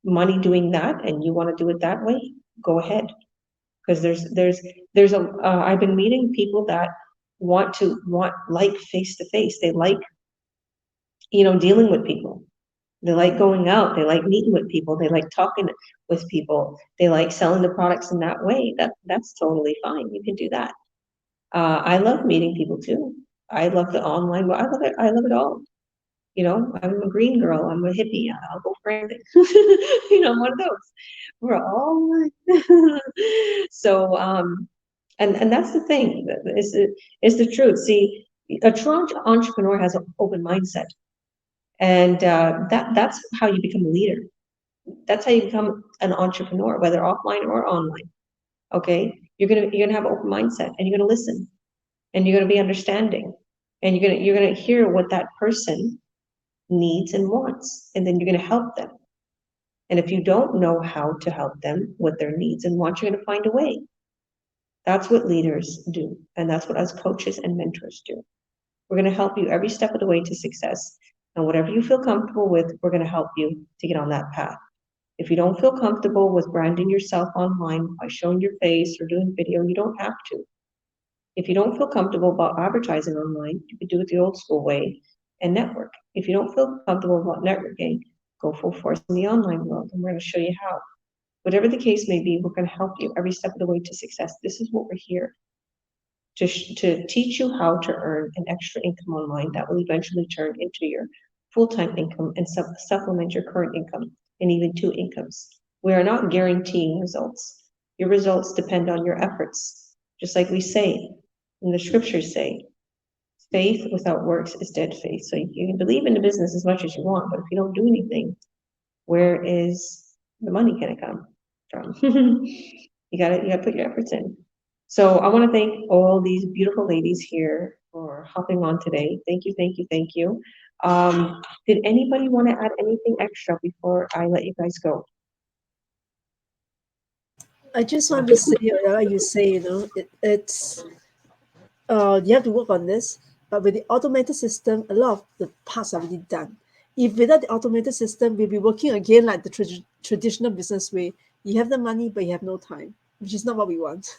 money doing that and you want to do it that way, go ahead. Because there's a I've been meeting people that want like face to face. They like, dealing with people. They like going out. They like meeting with people. They like talking with people. They like selling the products in that way. That's totally fine. You can do that. I love meeting people too. I love the online. I love it. I love it all. I'm a green girl. I'm a hippie. I'll go for anything. I'm one of those. We're all one. So, and that's the thing. Is the truth. See, a true entrepreneur has an open mindset, and that's how you become a leader. That's how you become an entrepreneur, whether offline or online. Okay, you're gonna have an open mindset, and you're gonna listen, and you're gonna be understanding, and you're gonna hear what that person needs and wants, and then you're going to help them. And if you don't know how to help them with their needs and wants, you're going to find a way. That's what leaders do, and that's what us coaches and mentors do. We're going to help you every step of the way to success, and whatever you feel comfortable with, we're going to help you to get on that path. If you don't feel comfortable with branding yourself online by showing your face or doing video, you don't have to. If you don't feel comfortable about advertising online, you could do it the old school way and network. If you don't feel comfortable about networking, go full force in the online world, and we're going to show you how. Whatever the case may be, we're going to help you every step of the way to success. This is what we're here to teach you how to earn an extra income online that will eventually turn into your full-time income and supplement your current income and even 2 incomes. We are not guaranteeing results. Your results depend on your efforts. Just like we say, and the scriptures say, faith without works is dead faith. So you can believe in the business as much as you want, but if you don't do anything, where is the money gonna come from? you gotta put your efforts in. So I want to thank all these beautiful ladies here for hopping on today. Thank you, thank you, thank you. Did anybody want to add anything extra before I let you guys go? I just want to say, like you say, it's you have to work on this. But with the automated system, a lot of the parts are already done. If without the automated system, we'll be working again like the traditional business way. You have the money, but you have no time, which is not what we want.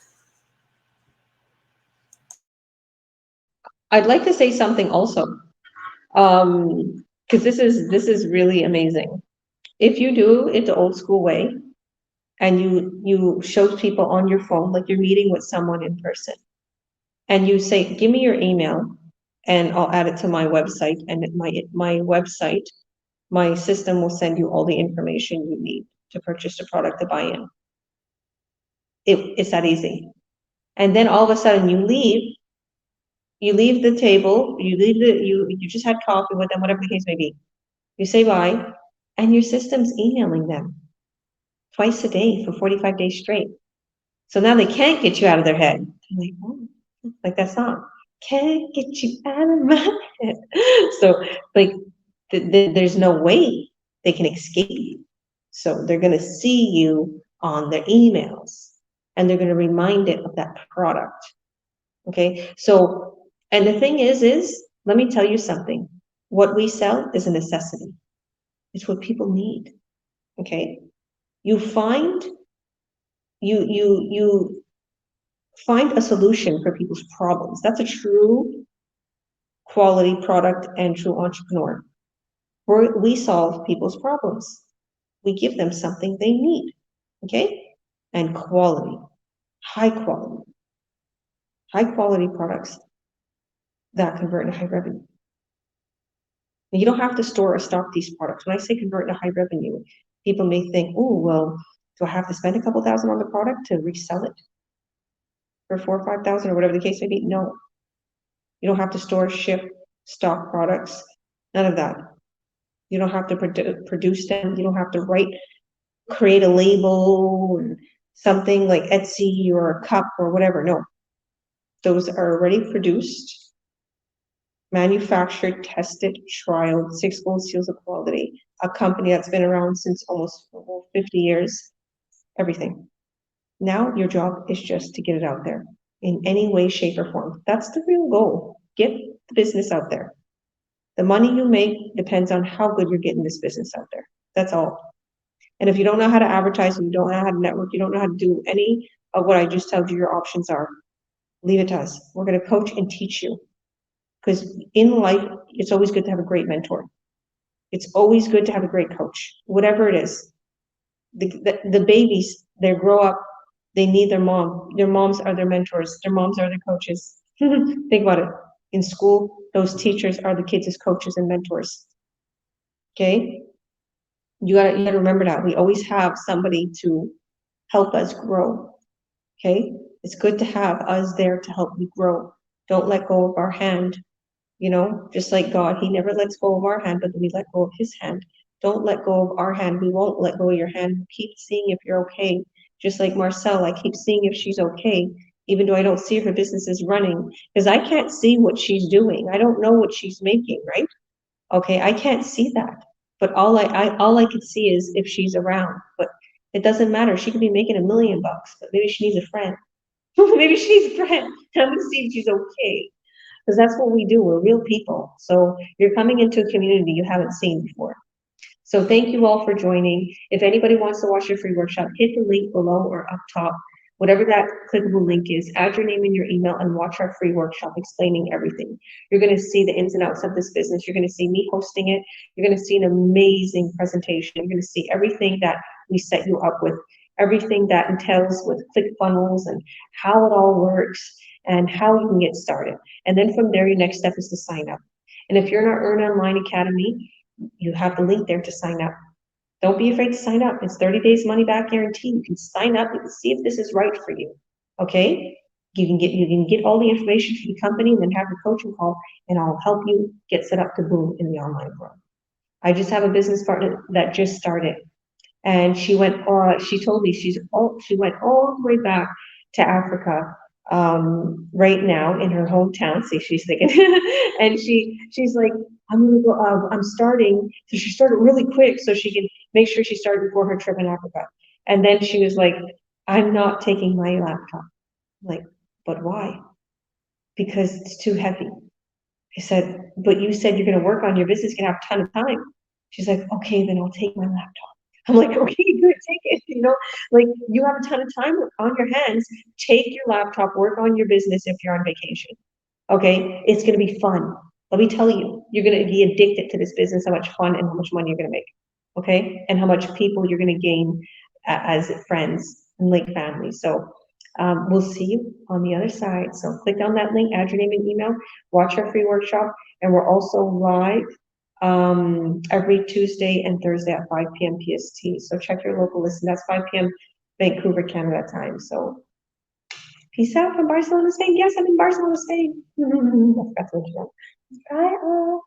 I'd like to say something also, because this is really amazing. If you do it the old school way, and you show people on your phone, like you're meeting with someone in person, and you say, give me your email, and I'll add it to my website, and my website, my system will send you all the information you need to purchase the product to buy in. It's that easy. And then all of a sudden you leave the table, you just had coffee with them, whatever the case may be. You say bye, and your system's emailing them twice a day for 45 days straight. So now they can't get you out of their head. They're like, oh, like that song, can't get you out of my head. So like there's no way they can escape you. So they're going to see you on their emails, and they're going to remind it of that product. Okay, so, and the thing is let me tell you something. What we sell is a necessity. It's what people need. Okay, you find a solution for people's problems. That's a true quality product and true entrepreneur. We solve people's problems. We give them something they need. Okay, and quality, high quality products that convert into high revenue. And you don't have to store or stock these products. When I say convert into high revenue, people may think, oh, well, do I have to spend a couple thousand on the product to resell it for 4,000 or 5,000 or whatever the case may be? No. You don't have to store, ship, stock products. None of that. You don't have to produce them. You don't have to create a label and something like Etsy or a cup or whatever. No. Those are already produced manufactured, tested, trialed, 6 gold seals of quality, a company that's been around since almost 50 years, everything. Now your job is just to get it out there in any way, shape, or form. That's the real goal. Get the business out there. The money you make depends on how good you're getting this business out there. That's all. And if you don't know how to advertise, and you don't know how to network, you don't know how to do any of what I just told you your options are, leave it to us. We're going to coach and teach you. Because in life, it's always good to have a great mentor. It's always good to have a great coach, whatever it is. The babies, they grow up, they need their mom. Their moms are their mentors. Their moms are their coaches. Think about it. In school, those teachers are the kids' coaches and mentors. Okay? You gotta remember that. We always have somebody to help us grow. Okay? It's good to have us there to help you grow. Don't let go of our hand. You know, just like God, he never lets go of our hand, but we let go of his hand. Don't let go of our hand. We won't let go of your hand. Keep seeing if you're okay. Just like Marcel, I keep seeing if she's okay, even though I don't see if her business is running, because I can't see what she's doing. I don't know what she's making, right? Okay, I can't see that. But all I can see is if she's around. But it doesn't matter. She could be making $1 million, but maybe she needs a friend. Maybe she needs a friend. I'm gonna see if she's okay. Because that's what we do. We're real people. So you're coming into a community you haven't seen before. So thank you all for joining. If anybody wants to watch your free workshop, hit the link below or up top, whatever that clickable link is, add your name and your email and watch our free workshop explaining everything. You're going to see the ins and outs of this business. You're going to see me hosting it. You're going to see an amazing presentation. You're going to see everything that we set you up with, everything that entails with ClickFunnels and how it all works and how you can get started. And then from there, your next step is to sign up. And if you're in our Earn Online Academy, you have the link there to sign up. Don't be afraid to sign up. It's 30 days money back guarantee. You can sign up. You can see if this is right for you. Okay? You can get all the information for the company and then have your coaching call, and I'll help you get set up to boom in the online world. I just have a business partner that just started, and she went. She told me she went all the way back to Africa right now in her hometown. See, she's thinking, and she's like, I'm gonna go. I'm starting. So she started really quick so she can make sure she started before her trip in Africa. And then she was like, I'm not taking my laptop. I'm like, but why? Because it's too heavy. I said, but you said you're gonna work on your business, you're gonna have a ton of time. She's like, okay, then I'll take my laptop. I'm like, okay, good, take it. You know, like you have a ton of time on your hands. Take your laptop, work on your business if you're on vacation. Okay, it's gonna be fun. Let me tell you, you're gonna be addicted to this business, how much fun and how much money you're gonna make. Okay, and how much people you're gonna gain as friends and like family. So we'll see you on the other side. So click on that link, add your name and email, watch our free workshop, and we're also live every Tuesday and Thursday at 5 p.m. PST. So check your local listen. That's 5 p.m. Vancouver, Canada time. So peace out from Barcelona, Spain. Yes, I'm in Barcelona, Spain. That's what you know. Bye all.